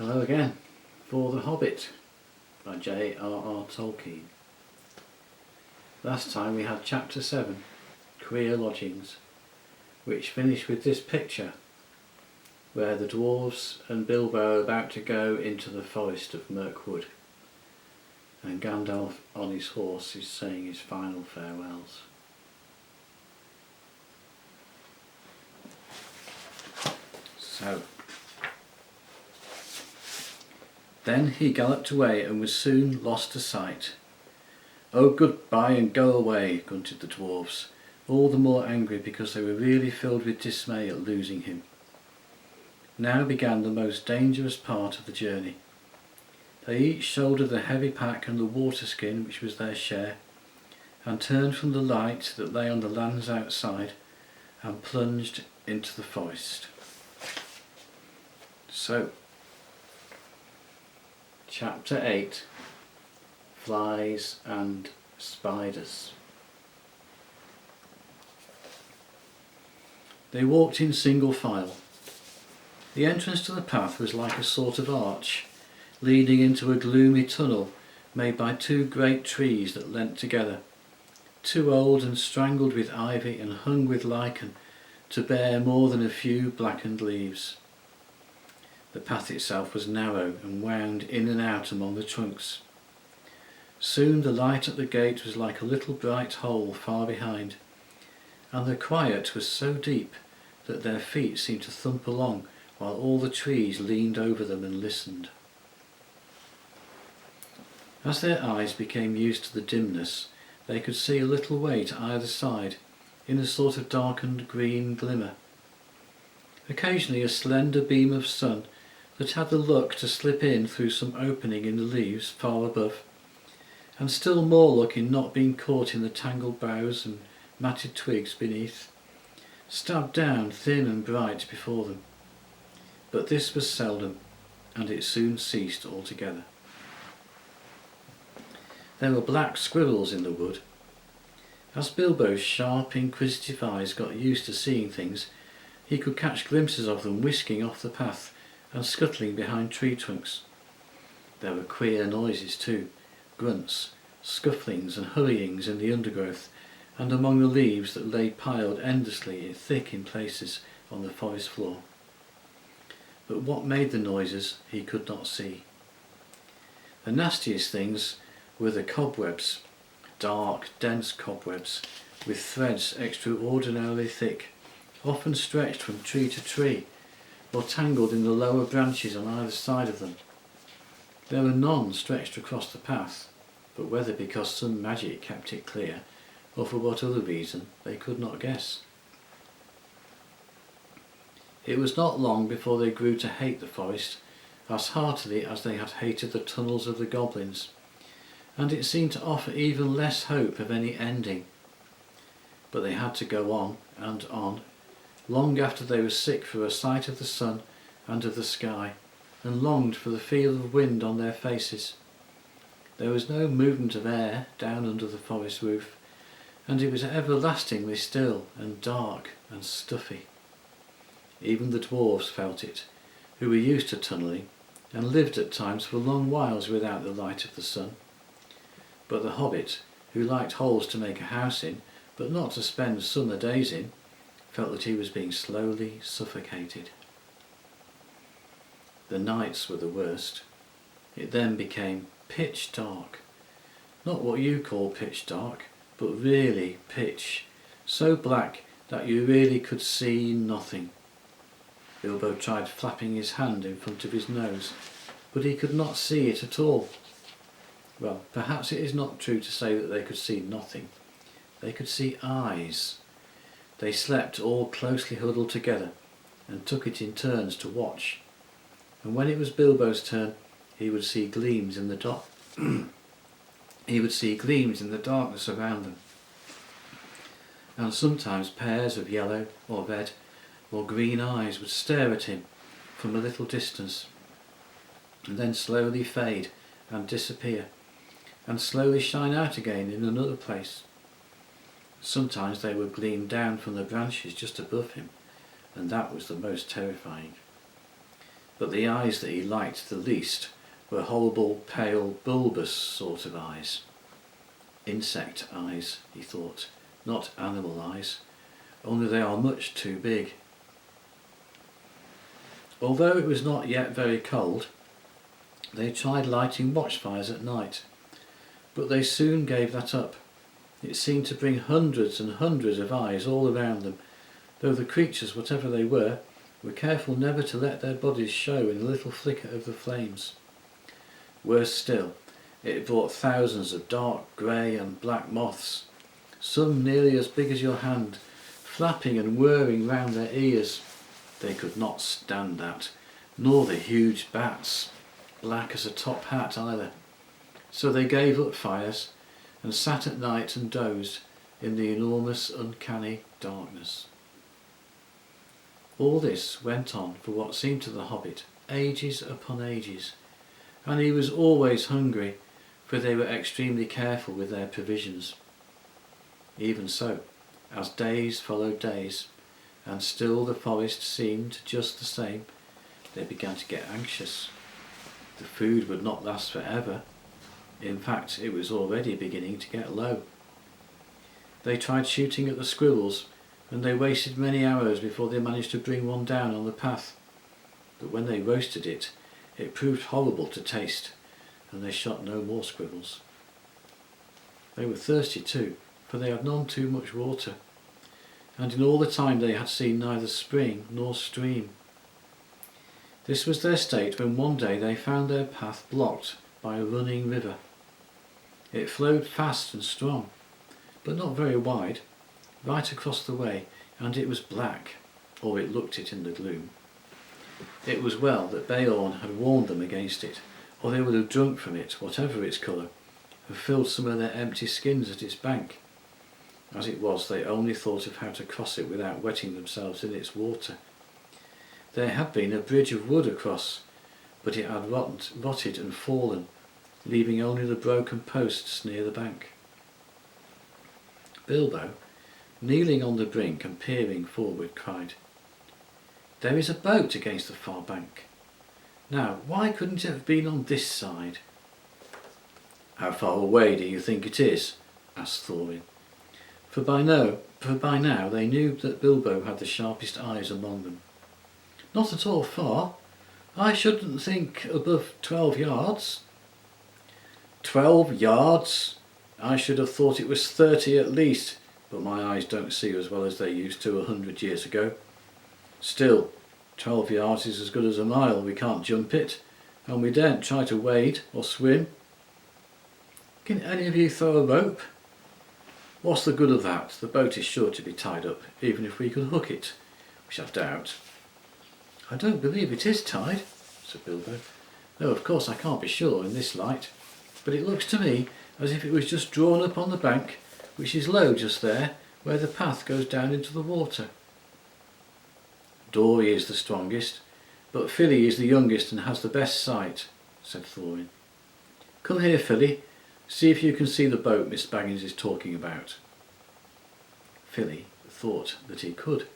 Hello again for The Hobbit by JRR Tolkien. Last time we had chapter 7, Queer Lodgings, which finished with this picture where the dwarves and Bilbo are about to go into the forest of Mirkwood, and Gandalf on his horse is saying his final farewells. So then he galloped away and was soon lost to sight. "Oh, goodbye and go away," grunted the dwarfs, all the more angry because they were really filled with dismay at losing him. Now began the most dangerous part of the journey. They each shouldered the heavy pack and the water skin which was their share, and turned from the light that lay on the lands outside and plunged into the forest. So, Chapter 8, Flies and Spiders. They walked in single file. The entrance to the path was like a sort of arch, leading into a gloomy tunnel made by two great trees that leant together, too old and strangled with ivy and hung with lichen to bear more than a few blackened leaves. The path itself was narrow and wound in and out among the trunks. Soon the light at the gate was like a little bright hole far behind, and the quiet was so deep that their feet seemed to thump along while all the trees leaned over them and listened. As their eyes became used to the dimness, they could see a little way to either side in a sort of darkened green glimmer. Occasionally a slender beam of sun that had the luck to slip in through some opening in the leaves far above, and still more luck in not being caught in the tangled boughs and matted twigs beneath, stabbed down thin and bright before them. But this was seldom, and it soon ceased altogether. There were black squirrels in the wood. As Bilbo's sharp, inquisitive eyes got used to seeing things, he could catch glimpses of them whisking off the path and scuttling behind tree trunks. There were queer noises too, grunts, scufflings and hurryings in the undergrowth and among the leaves that lay piled endlessly thick in places on the forest floor. But what made the noises he could not see. The nastiest things were the cobwebs, dark, dense cobwebs with threads extraordinarily thick, often stretched from tree to tree, or tangled in the lower branches on either side of them. There were none stretched across the path, but whether because some magic kept it clear, or for what other reason, they could not guess. It was not long before they grew to hate the forest as heartily as they had hated the tunnels of the goblins, and it seemed to offer even less hope of any ending. But they had to go on and on, long after they were sick for a sight of the sun and of the sky, and longed for the feel of wind on their faces. There was no movement of air down under the forest roof, and it was everlastingly still and dark and stuffy. Even the dwarves felt it, who were used to tunnelling, and lived at times for long whiles without the light of the sun. But the Hobbit, who liked holes to make a house in, but not to spend summer days in, felt that he was being slowly suffocated. The nights were the worst. It then became pitch dark. Not what you call pitch dark, but really pitch, so black that you really could see nothing. Bilbo tried flapping his hand in front of his nose, but he could not see it at all. Well, perhaps it is not true to say that they could see nothing. They could see eyes. They slept all closely huddled together and took it in turns to watch. And when it was Bilbo's turn, he would see gleams in the darkness around them. And sometimes pairs of yellow or red or green eyes would stare at him from a little distance, and then slowly fade and disappear, and slowly shine out again in another place. Sometimes they would gleam down from the branches just above him, and that was the most terrifying. but the eyes that he liked the least were horrible, pale, bulbous sort of eyes. Insect eyes, he thought, not animal eyes, only they are much too big. Although it was not yet very cold, they tried lighting watchfires at night, but they soon gave that up. It seemed to bring hundreds and hundreds of eyes all around them, though the creatures, whatever they were careful never to let their bodies show in a little flicker of the flames. Worse still, it brought thousands of dark grey and black moths, some nearly as big as your hand, flapping and whirring round their ears. They could not stand that, nor the huge bats, black as a top hat either. So they gave up fires and sat at night and dozed in the enormous uncanny darkness. All this went on for what seemed to the Hobbit ages upon ages, and he was always hungry, for they were extremely careful with their provisions. Even so, as days followed days, and still the forest seemed just the same, they began to get anxious. The food would not last forever. In fact, it was already beginning to get low. They tried shooting at the squirrels, and they wasted many hours before they managed to bring one down on the path. But when they roasted it, it proved horrible to taste, and they shot no more squirrels. They were thirsty too, for they had none too much water, and in all the time they had seen neither spring nor stream. This was their state when one day they found their path blocked by a running river. It flowed fast and strong, but not very wide, right across the way, and it was black, or it looked it in the gloom. It was well that Beorn had warned them against it, or they would have drunk from it, whatever its colour, and filled some of their empty skins at its bank. As it was, they only thought of how to cross it without wetting themselves in its water. There had been a bridge of wood across, but it had rotted and fallen, leaving only the broken posts near the bank. Bilbo, kneeling on the brink and peering forward, cried, "There is a boat against the far bank. Now, why couldn't it have been on this side?" "How far away do you think it is?" asked Thorin. For by now they knew that Bilbo had the sharpest eyes among them. "Not at all far. I shouldn't think above 12 yards. 12 yards? I should have thought it was 30 at least, but my eyes don't see as well as they used to 100 years ago. Still, 12 yards is as good as a mile. We can't jump it, and we daren't try to wade or swim. Can any of you throw a rope?" "What's the good of that? The boat is sure to be tied up, even if we could hook it, which I doubt." "I don't believe it is tied," said Bilbo. "No, of course I can't be sure in this light, but it looks to me as if it was just drawn up on the bank, which is low just there, where the path goes down into the water." "Dory is the strongest, but Filly is the youngest and has the best sight," said Thorin. "Come here, Filly. See if you can see the boat Miss Baggins is talking about." Filly thought that he could.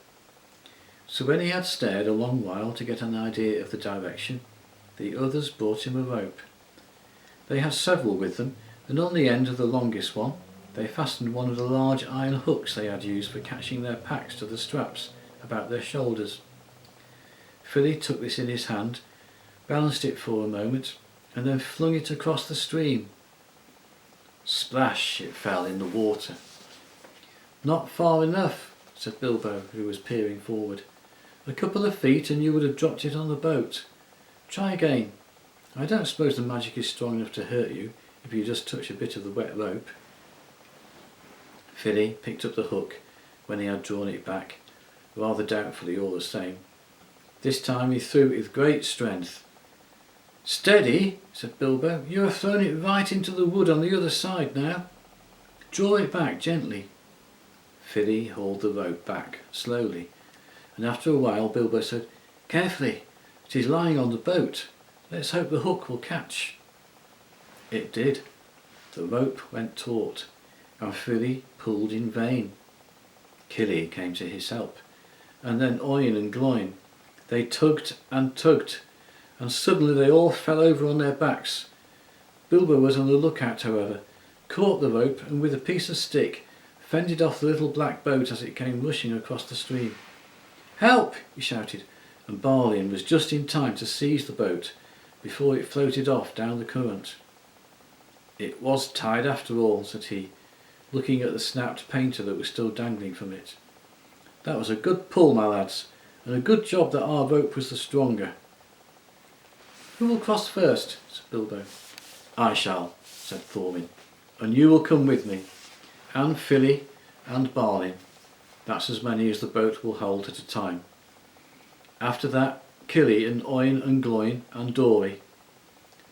So when he had stared a long while to get an idea of the direction, the others brought him a rope. They had several with them, and on the end of the longest one they fastened one of the large iron hooks they had used for catching their packs to the straps about their shoulders. Filly took this in his hand, balanced it for a moment, and then flung it across the stream. Splash! It fell in the water. "Not far enough," said Bilbo, who was peering forward. "A couple of feet and you would have dropped it on the boat. Try again. I don't suppose the magic is strong enough to hurt you if you just touch a bit of the wet rope." Filly picked up the hook when he had drawn it back, rather doubtfully all the same. This time he threw it with great strength. "Steady," said Bilbo. "You have thrown it right into the wood on the other side now. Draw it back gently." Filly hauled the rope back slowly, and after a while Bilbo said, "Carefully, it is lying on the boat. Let's hope the hook will catch." It did. The rope went taut, and Filly pulled in vain. Killy came to his help, and then Oin and Gloin. They tugged and tugged, and suddenly they all fell over on their backs. Bilbo was on the lookout, however, caught the rope, and with a piece of stick fended off the little black boat as it came rushing across the stream. "Help!" he shouted, and Balin was just in time to seize the boat before it floated off down the current. "It was tied after all," said he, looking at the snapped painter that was still dangling from it. "That was a good pull, my lads, and a good job that our rope was the stronger." "Who will cross first?" said Bilbo. "I shall," said Thorwin, "and you will come with me, and Fili and Balin. That's as many as the boat will hold at a time. After that, Kili and Oin and Gloin and Dori.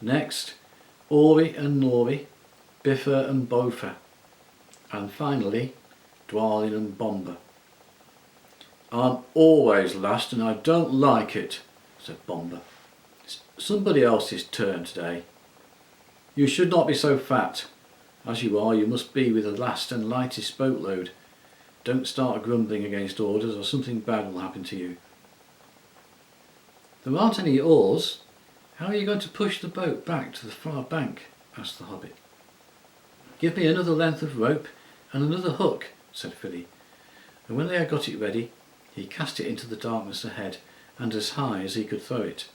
Next, Ori and Nori, Bifur and Bofa. And finally, Dwalin and Bomba." "I'm always last and I don't like it," said Bomba. "It's somebody else's turn today." "You should not be so fat. As you are, you must be with the last and lightest boatload. Don't start grumbling against orders or something bad will happen to you." "There aren't any oars. How are you going to push the boat back to the far bank?" asked the Hobbit. "Give me another length of rope and another hook," said Fili, and when they had got it ready, he cast it into the darkness ahead and as high as he could throw it.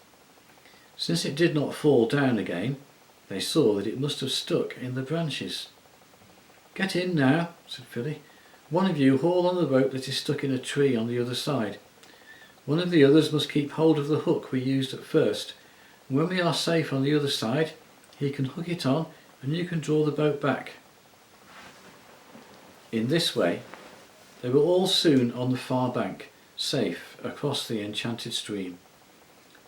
Since it did not fall down again, they saw that it must have stuck in the branches. "Get in now," said Fili. "One of you haul on the rope that is stuck in a tree on the other side. One of the others must keep hold of the hook we used at first, and when we are safe on the other side, he can hook it on and you can draw the boat back." In this way, they were all soon on the far bank, safe across the enchanted stream.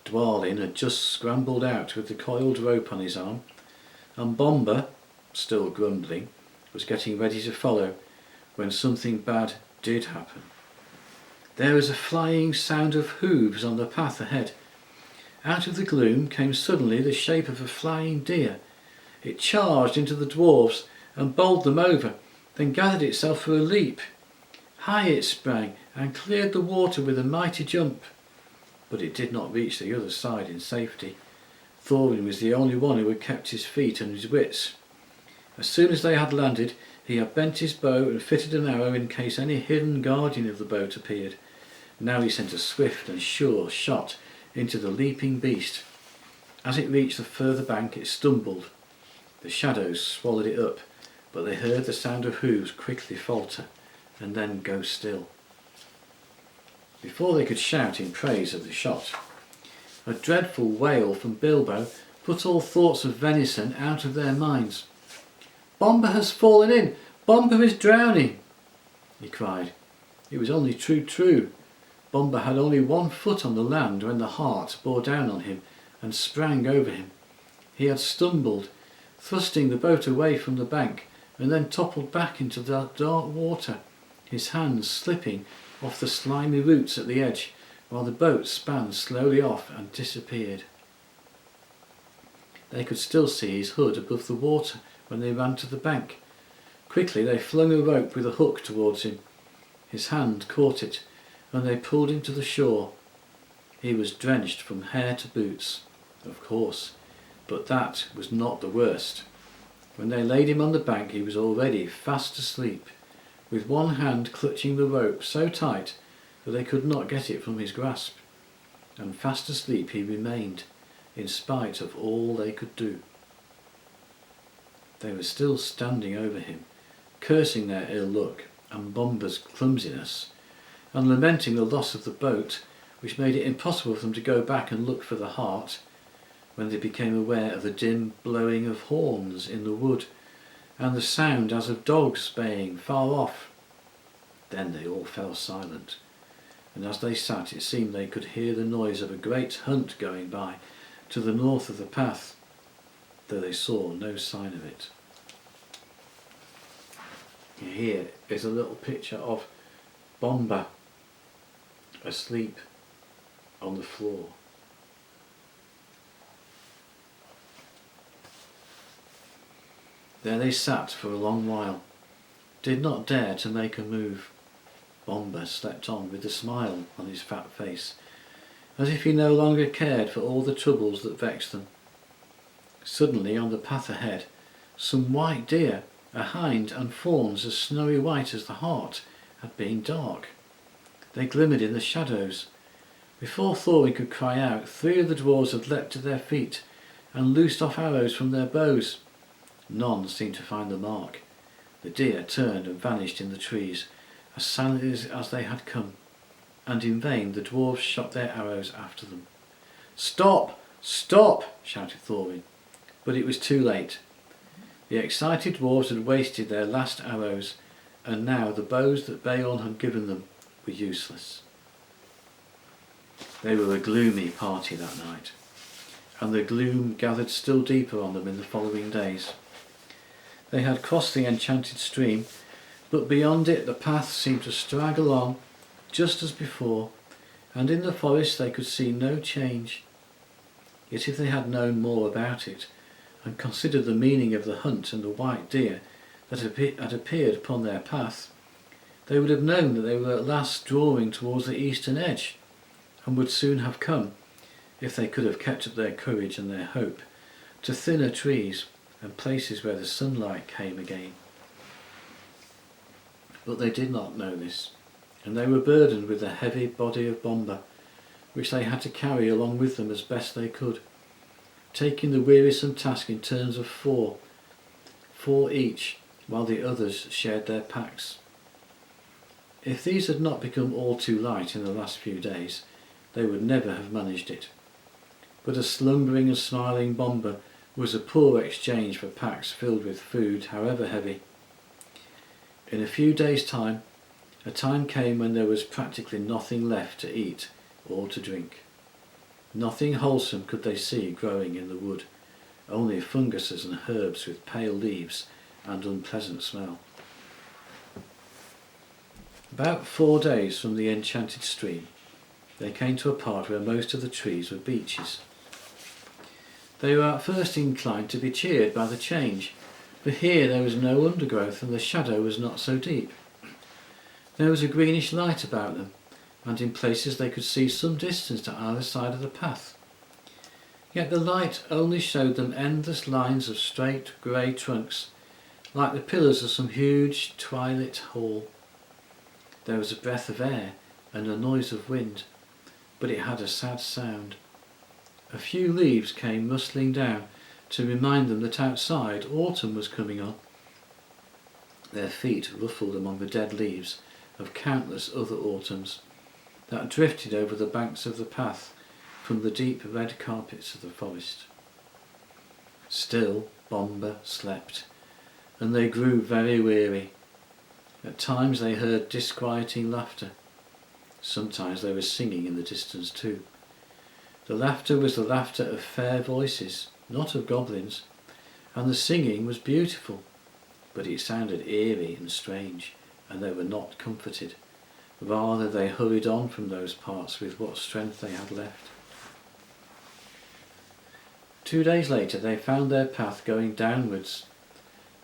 Dwalin had just scrambled out with the coiled rope on his arm, and Bomba, still grumbling, was getting ready to follow when something bad did happen. There was a flying sound of hooves on the path ahead. Out of the gloom came suddenly the shape of a flying deer. It charged into the dwarves and bowled them over, then gathered itself for a leap. High it sprang and cleared the water with a mighty jump. But it did not reach the other side in safety. Thorwin was the only one who had kept his feet and his wits. As soon as they had landed, he had bent his bow and fitted an arrow in case any hidden guardian of the boat appeared. Now he sent a swift and sure shot into the leaping beast. As it reached the further bank, it stumbled. The shadows swallowed it up, but they heard the sound of hooves quickly falter and then go still. Before they could shout in praise of the shot, a dreadful wail from Bilbo put all thoughts of venison out of their minds. "Bomba has fallen in! Bomba is drowning!" he cried. It was only too true. Bomba had only 1 foot on the land when the hart bore down on him and sprang over him. He had stumbled, thrusting the boat away from the bank, and then toppled back into the dark water, his hands slipping off the slimy roots at the edge, while the boat span slowly off and disappeared. They could still see his hood above the water when they ran to the bank. Quickly they flung a rope with a hook towards him. His hand caught it, and they pulled him to the shore. He was drenched from hair to boots, of course, but that was not the worst. When they laid him on the bank, he was already fast asleep, with one hand clutching the rope so tight that they could not get it from his grasp, and fast asleep he remained, in spite of all they could do. They were still standing over him, cursing their ill luck and Bomba's clumsiness, and lamenting the loss of the boat, which made it impossible for them to go back and look for the hart, when they became aware of the dim blowing of horns in the wood, and the sound as of dogs baying far off. Then they all fell silent, and as they sat it seemed they could hear the noise of a great hunt going by to the north of the path, though they saw no sign of it. Here is a little picture of Bomba asleep on the floor. There they sat for a long while, did not dare to make a move. Bomba slept on with a smile on his fat face, as if he no longer cared for all the troubles that vexed them. Suddenly, on the path ahead, some white deer, a hind, and fawns as snowy white as the heart, had been dark. They glimmered in the shadows. Before Thorin could cry out, 3 of the dwarves had leapt to their feet and loosed off arrows from their bows. None seemed to find the mark. The deer turned and vanished in the trees, as silently as they had come, and in vain the dwarves shot their arrows after them. "Stop! Stop!" shouted Thorin, but it was too late. The excited dwarves had wasted their last arrows, and now the bows that Beorn had given them were useless. They were a gloomy party that night, and the gloom gathered still deeper on them in the following days. They had crossed the enchanted stream, but beyond it the path seemed to straggle on just as before, and in the forest they could see no change. Yet if they had known more about it, and considered the meaning of the hunt and the white deer that had appeared upon their path, they would have known that they were at last drawing towards the eastern edge, and would soon have come, if they could have kept up their courage and their hope, to thinner trees and places where the sunlight came again. But they did not know this, and they were burdened with the heavy body of Bomba, which they had to carry along with them as best they could, taking the wearisome task in turns of 4 each, while the others shared their packs. If these had not become all too light in the last few days, they would never have managed it. But a slumbering and smiling Bomba was a poor exchange for packs filled with food, however heavy. In a few days' time, a time came when there was practically nothing left to eat or to drink. Nothing wholesome could they see growing in the wood, only funguses and herbs with pale leaves and unpleasant smell. About 4 days from the enchanted stream, they came to a part where most of the trees were beeches. They were at first inclined to be cheered by the change, for here there was no undergrowth and the shadow was not so deep. There was a greenish light about them, and in places they could see some distance to either side of the path. Yet the light only showed them endless lines of straight grey trunks, like the pillars of some huge twilit hall. There was a breath of air and a noise of wind, but it had a sad sound. A few leaves came rustling down to remind them that outside autumn was coming on. Their feet ruffled among the dead leaves of countless other autumns that drifted over the banks of the path from the deep red carpets of the forest. Still Bomba slept, and they grew very weary. At times they heard disquieting laughter. Sometimes there was singing in the distance too. The laughter was the laughter of fair voices, not of goblins, and the singing was beautiful, but it sounded eerie and strange, and they were not comforted. Rather, they hurried on from those parts with what strength they had left. 2 days later they found their path going downwards,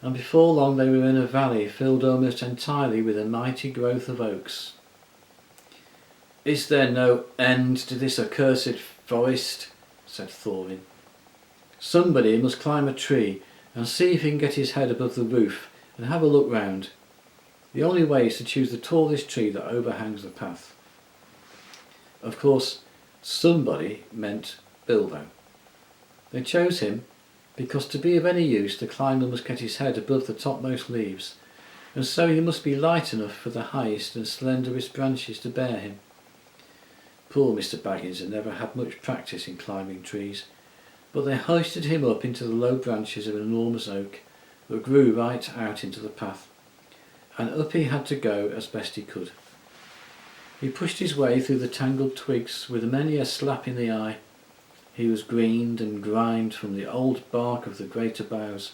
and before long they were in a valley filled almost entirely with a mighty growth of oaks. "Is there no end to this accursed forest?" said Thorin. "Somebody must climb a tree and see if he can get his head above the roof and have a look round. The only way is to choose the tallest tree that overhangs the path." Of course, somebody meant Bilbo. They chose him because to be of any use the climber must get his head above the topmost leaves, and so he must be light enough for the highest and slenderest branches to bear him. Poor Mr. Baggins had never had much practice in climbing trees, but they hoisted him up into the low branches of an enormous oak that grew right out into the path, and up he had to go as best he could. He pushed his way through the tangled twigs with many a slap in the eye. He was greened and grimed from the old bark of the greater boughs.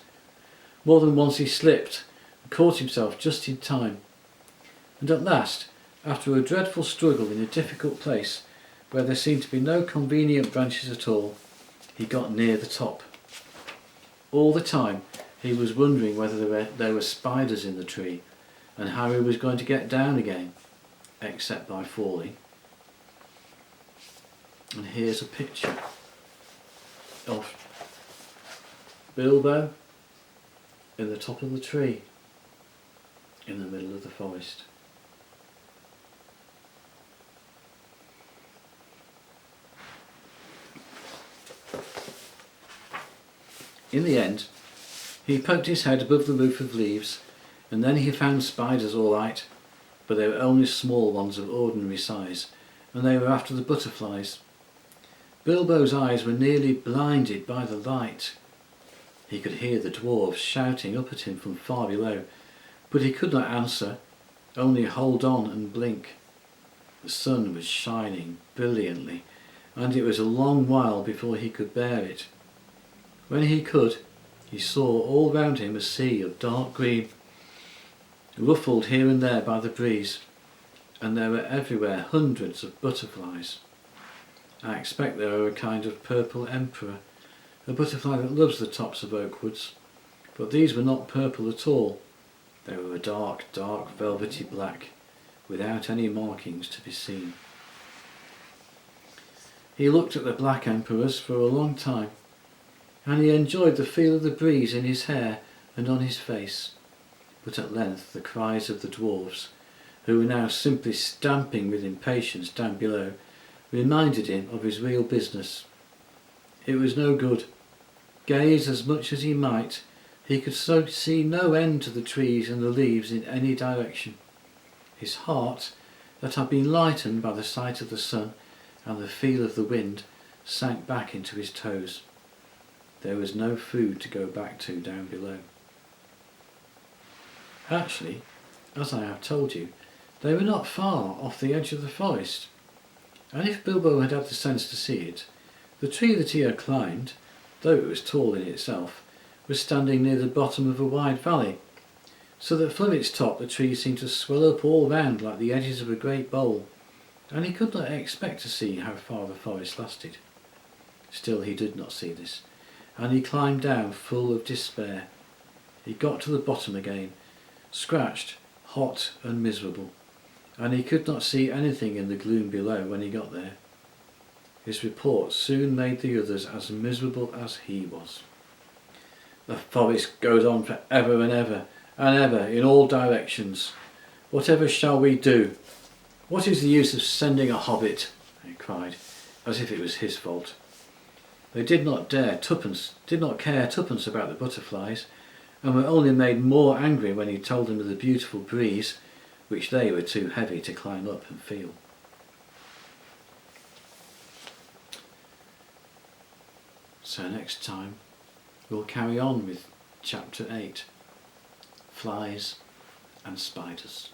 More than once he slipped and caught himself just in time, and at last, after a dreadful struggle in a difficult place where there seemed to be no convenient branches at all, he got near the top. All the time he was wondering whether there were spiders in the tree and how he was going to get down again, except by falling. And here's a picture of Bilbo in the top of the tree in the middle of the forest. In the end, he poked his head above the roof of leaves, and then he found spiders all right, but they were only small ones of ordinary size, and they were after the butterflies. Bilbo's eyes were nearly blinded by the light. He could hear the dwarves shouting up at him from far below, but he could not answer, only hold on and blink. The sun was shining brilliantly, and it was a long while before he could bear it. When he could, he saw all round him a sea of dark green, ruffled here and there by the breeze, and there were everywhere hundreds of butterflies. I expect they were a kind of purple emperor, a butterfly that loves the tops of oak woods, but these were not purple at all. They were a dark, dark velvety black, without any markings to be seen. He looked at the black emperors for a long time, and he enjoyed the feel of the breeze in his hair and on his face. But at length the cries of the dwarves, who were now simply stamping with impatience down below, reminded him of his real business. It was no good. Gaze as much as he might, he could see no end to the trees and the leaves in any direction. His heart, that had been lightened by the sight of the sun and the feel of the wind, sank back into his toes. There was no food to go back to down below. Actually, as I have told you, they were not far off the edge of the forest, and if Bilbo had had the sense to see it, the tree that he had climbed, though it was tall in itself, was standing near the bottom of a wide valley, so that from its top the tree seemed to swell up all round like the edges of a great bowl, and he could not expect to see how far the forest lasted. Still he did not see this, and he climbed down full of despair. He got to the bottom again, scratched, hot and miserable, and he could not see anything in the gloom below when he got there. His report soon made the others as miserable as he was. The forest goes on for ever and ever and ever in all directions. Whatever shall we do? What is the use of sending a hobbit? He cried, as if it was his fault. They did not care twopence about the butterflies, and were only made more angry when he told them of the beautiful breeze, which they were too heavy to climb up and feel. So next time we'll carry on with chapter 8, Flies and Spiders.